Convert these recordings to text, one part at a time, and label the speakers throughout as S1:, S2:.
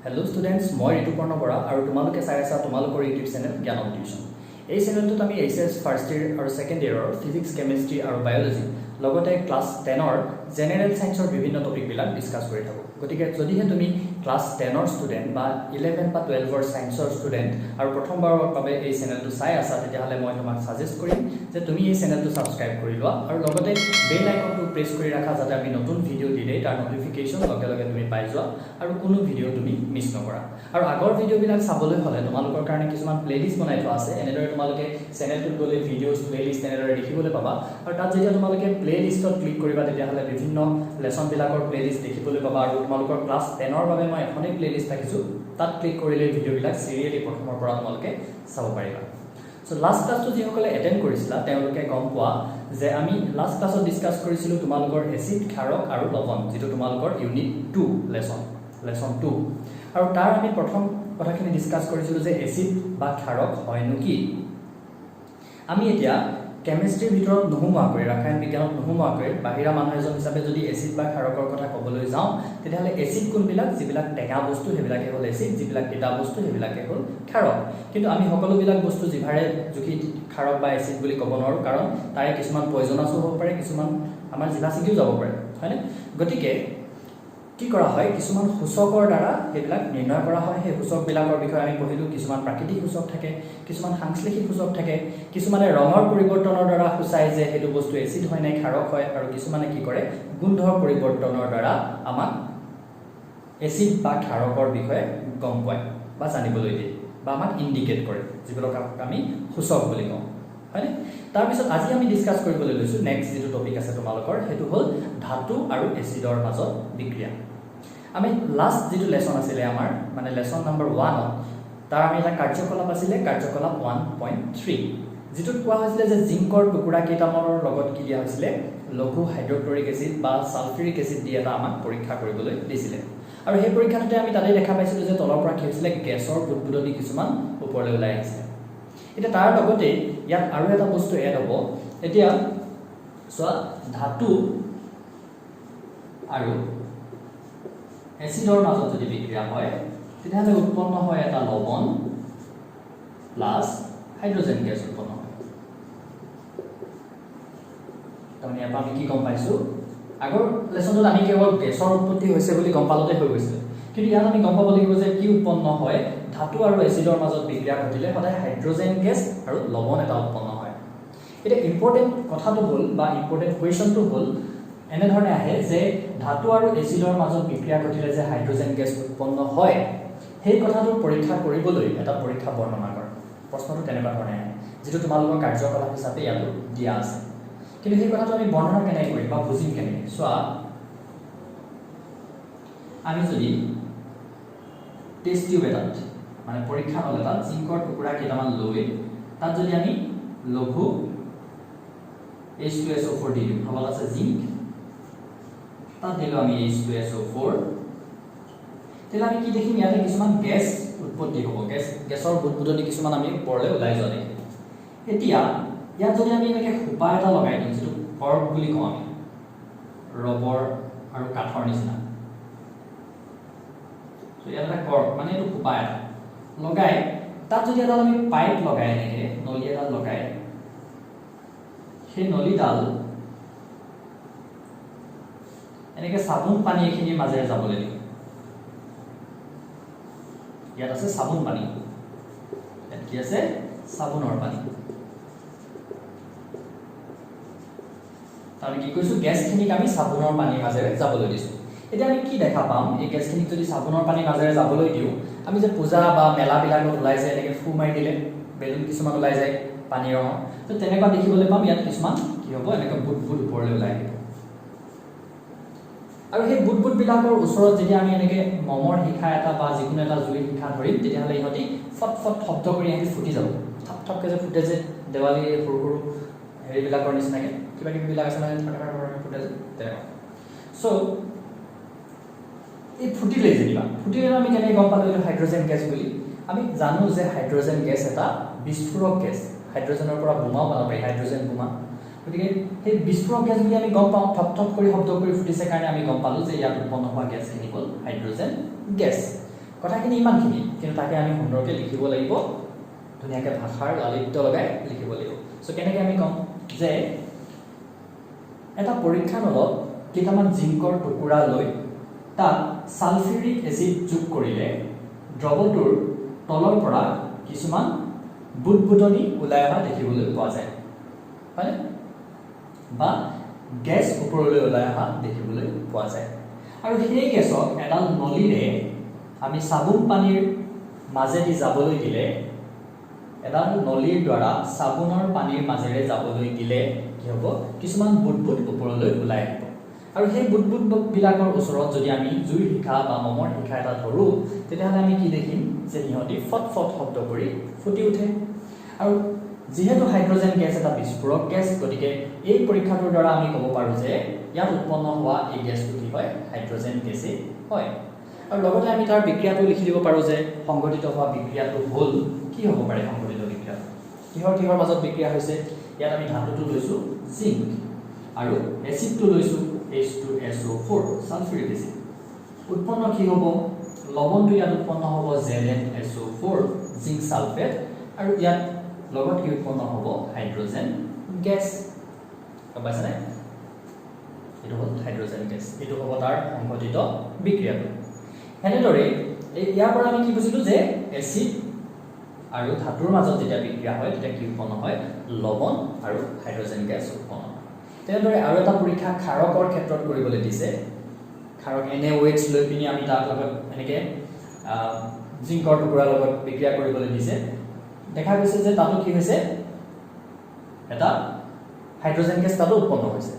S1: Hello students, moi Rituparna Bora aru tumaluke sai asa tumalukor YouTube channel Gyanamtuition. Ei channel tut ami HS first year aru second year or physics, chemistry aru biology logote class 10 or general science or bibhinno topic bilak discuss kori thaku. Gotike jodi he tumi class 10 or student ba 11 ba 12 or science or student aru prothom baror babe ei channel tu sai asa tete hale moi tomak suggest korim je tumi ei channel tu subscribe kori loa aru logote bell icon tu press kori rakha jate ami notun video dile tar notification loge loge tumi pai joa aru kono video tumi miss nokora aru agor video bilak saboloi hole tumalukor karone kisuman playlist banai thua ase enedore tumaluke channel tu gole videos playlist enedore dekhibole paba aru tat jetia tumaluke playlist ot click koriba tetia hale bibhinno lesson bilakor playlist dekhibole paba aru tumalukor class 10 or babe moi ekhone playlist rakhisu tat click korile video bilak serially prothomor pora tumaluke sabo pariba. So last class to jihokole attend korisila teuluke gom poa je ami last class ot discuss korisilu tumalukor acid kharok aru lobon jitu tumalukor unit 2 lesson 2 aru tar ami prothom kotha khini discuss korisilu je acid ba kharok hoy nuki ami etia chemistry bitorot nohuma koi rakhayan bigyanot nohuma koi bahira manhar jon hisabe jodi acid ba kharokor kotha koboloi jao tetihale acid kun bilak jibilak tega bostu hebilake hol acid jibilak eta bostu hebilake hol kharok kintu ami hokolo bilak bostu jibhare jukhi kharok ba acid boli kobo noru karon tare kisuman poisonous hobo pare kisuman amar jiva sigiu jabo pare hয়নে gotike কি কৰা হয় কিছুমান সূচকৰ দ্বাৰা হেবিলাক নিৰ্ণয় কৰা হয় হে সূচক বিলাকৰ বিষয়ে আমি পঢ়িলো কিছুমান প্ৰাকৃতিক সূচক থাকে কিছুমান সাংশ্লেষিক সূচক থাকে কিছুমানে ৰঙৰ পৰিৱৰ্তনৰ দ্বাৰা সূচাই যে হেতু বস্তু এসিড হয় নাই ক্ষাৰক হয় আৰু কিছুমানে কি কৰে গুণধৰ পৰিৱৰ্তনৰ দ্বাৰা আমাক এসিড বা ক্ষাৰকৰ বিষয়ে গম পায় বা জানিবলৈ দিয়ে বা আমাক ইন্ডিকেট কৰে যিবিলাক আমি সূচক বুলি কওঁ হয়নে তাৰ পিছত আজি আমি ডিসকাস কৰিবলৈ লৈছো নেক্সট যেটো টপিক আছে তোমালোকৰ হেতু হল ধাতু আৰু এসিডৰ মাজত বিক্ৰিয়া আমি লাষ্ট যেটো লেসন আছিল আমাৰ মানে লেসন নম্বৰ 1 তাৰ আমি এটা কাৰ্যকলাপ আছিল কাৰ্যকলাপ 1.3 যেটো কোৱা হৈছিল যে জিংকৰ টুকুৰা কেইটামানৰ লগত কি দিয়া হৈছিল লঘু হাইড্ৰক্লৰিক এসিড বা সালফিউৰিক এসিড দি এটা আমাক পৰীক্ষা কৰিবলৈ দিছিল আৰু সেই পৰীক্ষাতে আমি তাতে দেখা পাইছিলো যে তলৰ পৰা কি হৈছিল গেছৰ বুদবুদনি কিছুমান ওপৰলৈ ওলাই আহিছে এটা তাৰ লগতে ইয়াত আৰু এটা বস্তু এড হ'ব এতিয়া সোৱা ধাতু আৰু এসিডৰ মাজত যদি বিক্ৰিয়া হয় তেতিয়াহলে উৎপন্ন হয় এটা লবণ প্লাস হাইড্ৰোজেন গেছ উৎপন্ন হয় তাৰমানে আমি কি গম পাইছো আগৰ লেসনত আমি কেৱল গেছৰ উৎপত্তি হৈছে বুলি গম পালতে হৈ গৈছিল কিন্তু ইয়াত আমি গম পাব লাগিব যে কি উৎপন্ন হয় ধাতু আৰু এসিডৰ মাজত বিক্ৰিয়া ঘটিলে সদায় হাইড্ৰোজেন গেছ আৰু লবণ এটা উৎপন্ন হয় এটা ইম্পৰ্টেন্ট কথাটো হল বা ইম্পৰ্টেন্ট কোৱেশ্চনটো হল এনে ধৰণে আহে যে ধাতু আৰু এসিডৰ মাজত বিক্ৰিয়া ঘটিলে যে হাইড্ৰোজেন গেছ উৎপন্ন হয় সেই কথাটো পৰীক্ষা কৰিবলৈ এটা পৰীক্ষা বৰ্ণনা কৰে প্ৰশ্নটো তেনেকুৱা ধৰণে আহে যেটো তোমালোকৰ কাৰ্যকলাপ হিচাপে ইয়াত দিয়া আছে কিন্তু সেই কথাটো আমি বৰ্ণনা কেনে কৰিম বা বুজিম কেনে সোৱা আমি যদি টেষ্ট টিউব এটাত মানে পৰীক্ষা হল এটা জিংকৰ টুকুৰা কেইটামান লৈ তাত যদি আমি লঘু H2SO4 দিলো হল আছে জিংক তাত দিলো আমি H2SO4 তেলা আমি কি দেখিম ইয়াতে কিছুমান গেছ উৎপত্তি হ'ব গেছৰ বুদবুদনি কিছুমান আমি পৰলে ওলাই যোৱা দেখি এতিয়া ইয়াত যদি আমি এনেকে খুপা এটা লগাই দিম যেটো কৰ্ক বুলি কওঁ আমি ৰবৰ আৰু কাঠৰ নিচিনা সো ইয়াত এটা কৰ্ক মানে এটো খুপা এটা লগাই তাত যদি এটা আমি পাইপ লগাই এনেকে নলি এটা লগাই সেই নলিডাল এনেকে সাবুন পানী এখিনি মাজেৰে যাবলৈ দিম ইয়াত আছে সাবুন পানী ইয়াত কি আছে সাবুনৰ পানী তাৰ কি কৈছো গেছখিনিক আমি সাবুনৰ পানীৰ মাজেৰে যাবলৈ দিছো এতিয়া আমি কি দেখা পাম এই গেছখিনিক যদি সাবুনৰ পানীৰ মাজেৰে যাবলৈ দিও আমি যে পূজা বা মেলা বিলাকত ওলাই যায় এনেকে ফু মাৰি দিলে বেলুন কিছুমান ওলাই যায় পানী ৰং তো তেনেকুৱা দেখিবলৈ পাম ইয়াত কিছুমান কি হ'ব এনেকে বুদবুদ ওপৰলৈ ওলাই আহিব আৰু সেই বুদবুদ বিলাকৰ ওচৰত যদি আমি এনেকে মমৰ হিখা এটা বা যিকোনো এটা জুই হিখা ধৰিম তেতিয়াহলে ইহঁতি ফট ফট শব্দ কৰি আহি ফুটি যাব থপ থপকে যে ফুটে যে দেৱালী সৰু সৰু হেৰি বিলাকৰ নিচিনাকে কিবা কিবি বিলাক আছে মানে ঠকা ঠকা ফুটে যে তেনেকুৱা সো এই ফুটিলে যেনিবা ফুটিলে আমি কেনে গম পালো যে হাইড্ৰোজেন গেছ বুলি আমি জানো যে হাইড্ৰোজেন গেছ এটা বিস্ফোৰক গেছ হাইড্ৰোজেনৰ পৰা বোমা বনাব পাৰি হাইড্ৰোজেন বোমা গতিকে সেই বিস্ফোৰক গেছ বুলি আমি গম পাওঁ থপ থপ কৰি শব্দ কৰি ফুটিছে কাৰণে আমি গম পালো যে ইয়াত উৎপন্ন হোৱা গেছখিনি হ'ল হাইড্ৰোজেন গেছ কথাখিনি ইমানখিনি, কিন্তু তাকে আমি সুন্দৰকৈ লিখিব লাগিব, ধুনীয়াকৈ ভাষাৰ লালিত্য লগাই লিখিব লাগিব। সো কেনেকৈ আমি কম যে এটা পৰীক্ষা নলত কেইটামান জিংকৰ টুকুৰা লৈ তাত সালফিউৰিক এসিড যোগ কৰিলে দ্ৰৱটোৰ তলৰ পৰা কিছুমান বুটবুটনি ওলাই অহা দেখিবলৈ পোৱা যায়, হয় বা গেছ ওপৰলৈ ওলাই অহা দেখিবলৈ পোৱা যায়। আৰু সেই গেছক এডাল নলীৰে আমি সাবুন পানীৰ মাজেদি যাবলৈ দিলে, এডাল নলীৰ দ্বাৰা সাবুনৰ পানীৰ মাজেৰে যাবলৈ দিলে কি হ'ব, কিছুমান বুটবুট ওপৰলৈ ওলাই আহিব। আৰু সেই বুটবুট বিলাকৰ ওচৰত যদি আমি জুইৰ শিখা বা মমৰ শিখা এটা ধৰোঁ, তেতিয়াহ'লে আমি কি দেখিম যে সিহঁতি ফট ফট শব্দ কৰি ফুটি উঠে। আৰু যেহেতু হাইড্ৰোজেন গেছ এটা বিস্ফোৰক গেছ, গতিকে এই পৰীক্ষাটোৰ দ্বাৰা আমি ক'ব পাৰোঁ যে ইয়াত উৎপন্ন হোৱা এই গেছটো কি হয়, হাইড্ৰোজেন গেছেই হয়। আৰু লগতে আমি তাৰ বিক্ৰিয়াটো লিখি দিব পাৰোঁ যে সংঘটিত হোৱা বিক্ৰিয়াটো হ'ল, কি হ'ব পাৰে সংঘটিত বিক্ৰিয়া, কিহৰ কিহৰ মাজত বিক্ৰিয়া হৈছে। ইয়াত আমি ধাতুটো লৈছোঁ জিংক আৰু এচিডটো লৈছোঁ H2SO4 সালফিউৰিক এচিড। উৎপন্ন কি হ'ব, লৱণটো ইয়াত উৎপন্ন হ'ব ZnSO4 জিংক সালফেট, আৰু ইয়াত লগত কি উৎপন্ন হ'ব, হাইড্ৰোজেন গেছ। গম পাইছেনে, এইটো হ'ল হাইড্ৰোজেন গেছ, এইটো হ'ব তাৰ সংঘটিত বিক্ৰিয়াটো। এনেদৰে ইয়াৰ পৰা আমি কি বুজিলোঁ যে এচিড আৰু ধাতুৰ মাজত যেতিয়া বিক্ৰিয়া হয় তেতিয়া কি উৎপন্ন হয়, লৱণ আৰু হাইড্ৰোজেন গেছ উৎপন্ন হয়। তেনেদৰে আৰু এটা পৰীক্ষা ক্ষাৰকৰ ক্ষেত্ৰত কৰিবলৈ দিছে। ক্ষাৰক NaOH লৈ পিনি আমি তাৰ লগত এনেকৈ জিংকৰ টুকুৰাৰ লগত বিক্ৰিয়া কৰিবলৈ দিছে। দেখা গৈছে যে তাতো কি হৈছে, এটা হাইড্ৰোজেন গেছ তাতো উৎপন্ন হৈছে।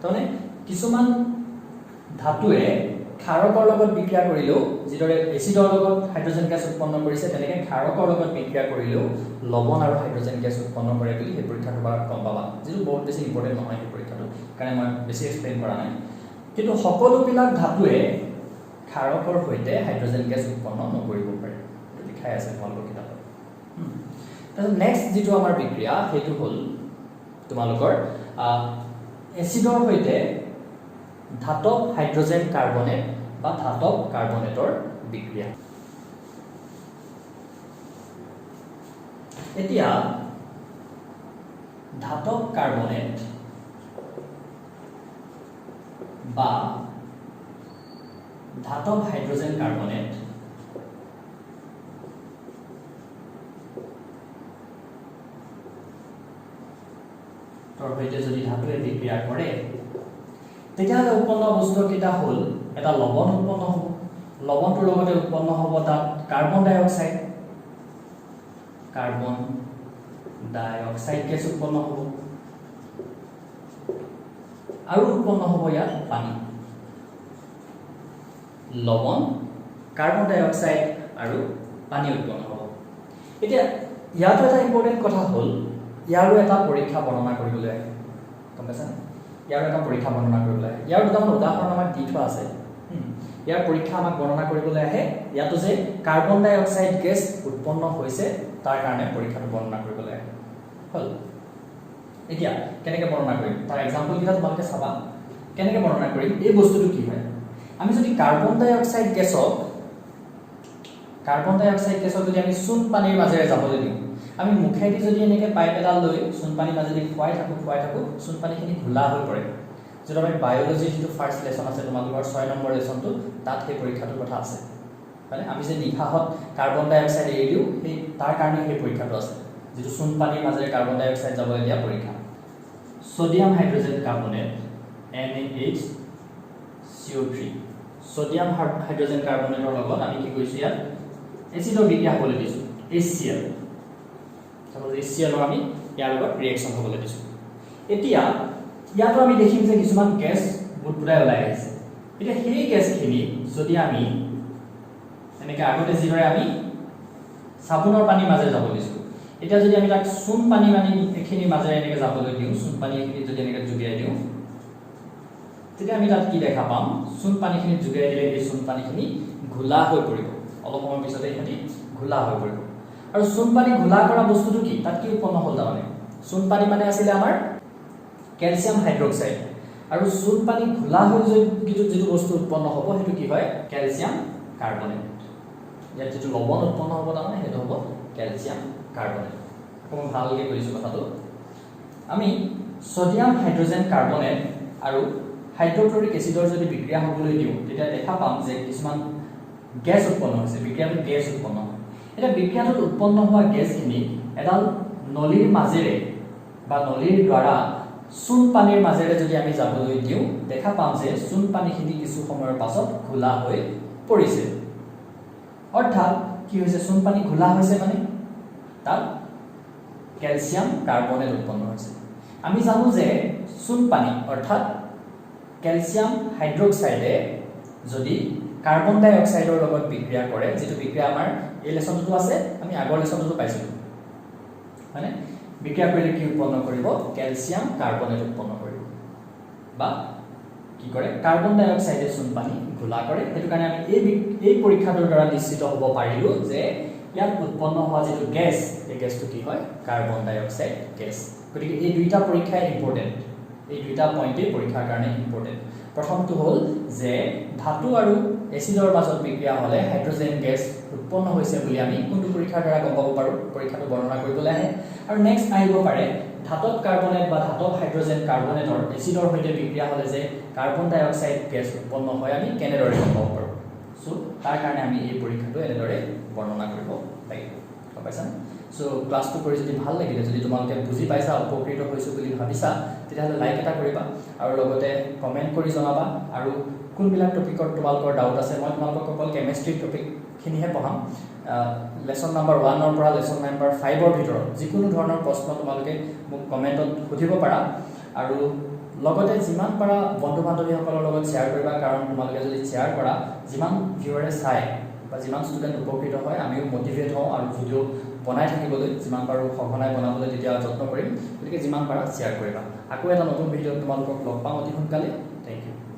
S1: তাৰমানে কিছুমান ধাতুৱে ক্ষাৰকৰ লগত বিক্ৰিয়া কৰিলেও, যিদৰে এচিডৰ লগত হাইড্ৰোজেন গেছ উৎপন্ন কৰিছে, তেনেকৈ ক্ষাৰকৰ লগত বিক্ৰিয়া কৰিলেও লৱণ আৰু হাইড্ৰোজেন গেছ উৎপন্ন কৰে বুলি সেই পৰীক্ষাটোৰ পৰা গম পাবা, যিটো বহুত বেছি ইম্পৰ্টেণ্ট নহয় সেই পৰীক্ষাটো, সেইকাৰণে মই বেছি এক্সপ্লেইন কৰা নাই। কিন্তু সকলোবিলাক ধাতুৱে ক্ষাৰকৰ সৈতে হাইড্ৰোজেন গেছ উৎপন্ন নকৰিব পাৰে, এইটো লিখাই আছে তোমালোকৰ কিতাপত। তাৰপিছত নেক্সট যিটো আমাৰ বিক্ৰিয়া সেইটো হ'ল তোমালোকৰ এচিডৰ সৈতে ধাতব হাইড্ৰোজেন কাৰ্বনেট বা ধাতব কাৰ্বনেটৰ বিক্ৰিয়া। এতিয়া ধাতব কাৰ্বনেট বা ধাতব হাইড্ৰোজেন কাৰ্বনেট সৈতে যদি ধাতুৱে বিক্ৰিয়া কৰে, তেতিয়াহ'লে উৎপন্ন বস্তুকেইটা হ'ল, এটা লৱণ উৎপন্ন হ'ব, লৱণটোৰ লগতে উৎপন্ন হ'ব তাত কাৰ্বন ডাই অক্সাইড, কাৰ্বন ডাই অক্সাইড গেছ উৎপন্ন হ'ব, আৰু উৎপন্ন হ'ব ইয়াত পানী। লৱণ, কাৰ্বন ডাই অক্সাইড আৰু পানী উৎপন্ন হ'ব। এতিয়া ইয়াতো এটা ইম্পৰ্টেণ্ট কথা হ'ল, ইয়াৰো এটা পৰীক্ষা বৰ্ণনা কৰিবলৈ আহে, গম পাইছানে, ইয়াৰো এটা পৰীক্ষা বৰ্ণনা কৰিবলৈ আহে। ইয়াৰ দুটামান উদাহৰণ আমাক দি থোৱা আছে। ইয়াৰ পৰীক্ষা আমাক বৰ্ণনা কৰিবলৈ আহে, ইয়াতো যে কাৰ্বন ডাই অক্সাইড গেছ উৎপন্ন হৈছে তাৰ কাৰণে পৰীক্ষাটো বৰ্ণনা কৰিবলৈ আহে। হ'ল, এতিয়া কেনেকৈ বৰ্ণনা কৰিম তাৰ এক্সাম্পলকেইটা তোমালোকে চাবা। কেনেকৈ বৰ্ণনা কৰিম, এই বস্তুটো কি হয়, আমি যদি কাৰ্বন ডাই অক্সাইড গেছক যদি আমি চূণ পানীৰ মাজেৰে যাবলৈ দিওঁ, আমি মুখেদি যদি এনেকৈ পাইপ এডাল লৈ চূণ পানীৰ মাজেদি খুৱাই থাকোঁ, চূণ পানীখিনি ঘোলা হৈ পৰে। যিটো আমি বায়'লজিৰ যিটো ফাৰ্ষ্ট লেচন আছে তোমালোকৰ 6 নম্বৰ লেচনটো, তাত সেই পৰীক্ষাটোৰ কথা আছে। মানে আমি যে নিশাহত কাৰ্বন ডাই অক্সাইড এৰি দিওঁ, সেই তাৰ কাৰণে সেই পৰীক্ষাটো আছে, যিটো চূণ পানীৰ মাজেৰে কাৰ্বন ডাই অক্সাইড যাবলৈ দিয়া পৰীক্ষা। Sodium hydrogen carbonate NaHCO3, sodium hydrogen কাৰ্বনেটৰ লগত আমি কি কৰিছোঁ, ইয়াত এচিডৰ বিক্ৰিয়া হ'বলৈ দিছোঁ, HCl। HCl আমি ইয়াৰ লগত ৰিয়েকশ্যন হ'বলৈ দিছোঁ। এতিয়া ইয়াতো আমি দেখিম যে কিছুমান গেছ বুটবুটাই ওলাই আহিছে। এতিয়া সেই গেছখিনি যদি আমি এনেকৈ আগতে যিদৰে আমি চাবোনৰ পানীৰ মাজেৰে যাব দিছোঁ, এতিয়া যদি আমি তাক চূণ পানী এইখিনিৰ মাজেৰে এনেকৈ যাবলৈ দিওঁ, চূণ পানী এইখিনি যদি এনেকৈ জুবিয়াই দিওঁ, তেতিয়া আমি তাত কি দেখা পাম, চূণ পানীখিনি জুবিয়াই দিলে এই চূণ পানীখিনি ঘোলা হৈ পৰিব, অলপ সময়ৰ পিছতে এইখিনি ঘোলা হৈ পৰিব। আৰু চূণ পানী ঘোলা কৰা বস্তুটো কি, তাত কি উৎপন্ন হ'ল, তাৰমানে চূণ পানী মানে আছিলে আমাৰ কেলছিয়াম হাইড্ৰক্সাইড, আৰু চূণ পানী ঘোলা হৈ যিটো বস্তু উৎপন্ন হ'ব সেইটো কি হয়, কেলছিয়াম কাৰ্বনেট। ইয়াত যেটো লবণ উৎপন্ন হ'ব তাৰমানে হেতু হ'ব ক্যালসিয়াম কাৰ্বনেট কোন ভালকে কৰিছো কথাটো আমি সোডিয়াম হাইড্ৰোজেন কাৰ্বনেট আৰু হাইড্ৰক্লোৰিক এসিডৰ যদি বিক্ৰিয়া হ'বলৈ দিও তেতিয়া দেখা পাম যে কিছুমান গ্যাস উৎপন্ন হৈছে বিক্ৰিয়াটো গ্যাস উৎপন্ন হয় এটা বিক্ৰিয়াটোত উৎপন্ন হোৱা গ্যাসখিনি এডাল নলীৰ মাজেৰে বা নলীৰ দ্বাৰা চুন পানীৰ মাজেৰে যদি আমি যাবলৈ দিও দেখা পাম যে চুন পানীখিনি কিছু সময়ৰ পাছত ঘোলা হৈ পৰিছে অৰ্থাৎ কি হৈছে চুন পানী ঘোলা হৈছে মানে তাত ক্যালসিয়াম কাৰ্বনেট উৎপন্ন হৈছে আমি জানো যে চুন পানী অৰ্থাৎ ক্যালসিয়াম হাইড্ৰক্সাইডে যদি কাৰ্বন ডাই অক্সাইডৰ লগত বিক্ৰিয়া কৰে যেটো বিক্ৰিয়া আমাৰ এই লেসনটো আছে আমি আগৰ লেসনটো পাইছিলো মানে বিক্ৰিয়া কৰিলে কি উৎপন্ন কৰিব ক্যালসিয়াম কাৰ্বনেট উৎপন্ন কৰিব বা কি কৰে কাৰ্বন ডাই অক্সাইডে চুন পানী ঘোলা কৰে হেতু কাৰণে আমি এই পৰীক্ষাটোৰ দ্বাৰা নিশ্চিত হ'ব পাৰিলো যে ইয়াত উৎপন্ন হোৱা যেটো গ্যাস এই গ্যাসটো কি হয় কাৰ্বন ডাই অক্সাইড গ্যাস গতিকে এই দুইটা পৰীক্ষা ইম্পৰ্টেন্ট এই দুইটা পইণ্টে পৰীক্ষাৰ কাৰণে ইম্পৰ্টেন্ট প্ৰথমটো হ'ল যে ধাতু আৰু এসিডৰ মাজত বিক্ৰিয়া হলে হাইড্ৰোজেন গ্যাস উৎপন্ন হৈছে বুলি আমি কোনটো পৰীক্ষাৰ দ্বাৰা গম পাব পাৰো পৰীক্ষাটো বৰ্ণনা কৰিবলৈ আহে আৰু নেক্সট আহিব পাৰে ধাতব কাৰ্বনেট বা ধাতব হাইড্ৰোজেন কাৰ্বনেটৰ এসিডৰ সৈতে বিক্ৰিয়া হলে যে কাৰ্বন ডাই অক্সাইড গ্যাস উৎপন্ন হয় আমি কেনেদৰে গম পাব পাৰো সো তাৰ কাৰণে আমি এই পৰীক্ষাটো এনেদৰে বৰ্ণনা কৰিব লাগিব গম পাইছা সো ক্লাসটো কৰি যদি ভাল লাগিলে যদি তোমালোকে বুজি পাইছা উপকৃত হৈছো বুলি ভাবিছা তেতিয়াহলে লাইক এটা কৰিবা আৰু লগতে কমেন্ট কৰি জনাবা আৰু কোনবিলাক টপিকত তোমালোকৰ ডাউট আছে মই তোমালোকক অকল কেমিষ্ট্ৰি টপিক খিনিহে পঢ়াম লেসন নাম্বাৰ 1 ৰ পৰা লেসন নাম্বাৰ 5 ৰ ভিতৰত যিকোনো ধৰণৰ প্ৰশ্ন তোমালোকে মোক কমেন্টত সুধিব পাৰা আৰু লগতে যিমান পাৰা বন্ধু বান্ধৱীসকলৰ লগত শেয়াৰ কৰিবা কাৰণ তোমালোকে যদি শেয়াৰ কৰা যিমান ভিউৱাৰে চাই বা যিমান ষ্টুডেন্ট উপকৃত হয় আমিও মোটিভেট হওঁ আৰু ভিডিও বনাই থাকিবলৈ যিমান পাৰো সঘনাই বনাবলৈ তেতিয়া যত্ন কৰিম গতিকে যিমান পাৰা শেয়াৰ কৰিবা আকৌ এটা নতুন ভিডিও তোমালোকক লগ পাম অতি সোনকালে থ্যাংক ইউ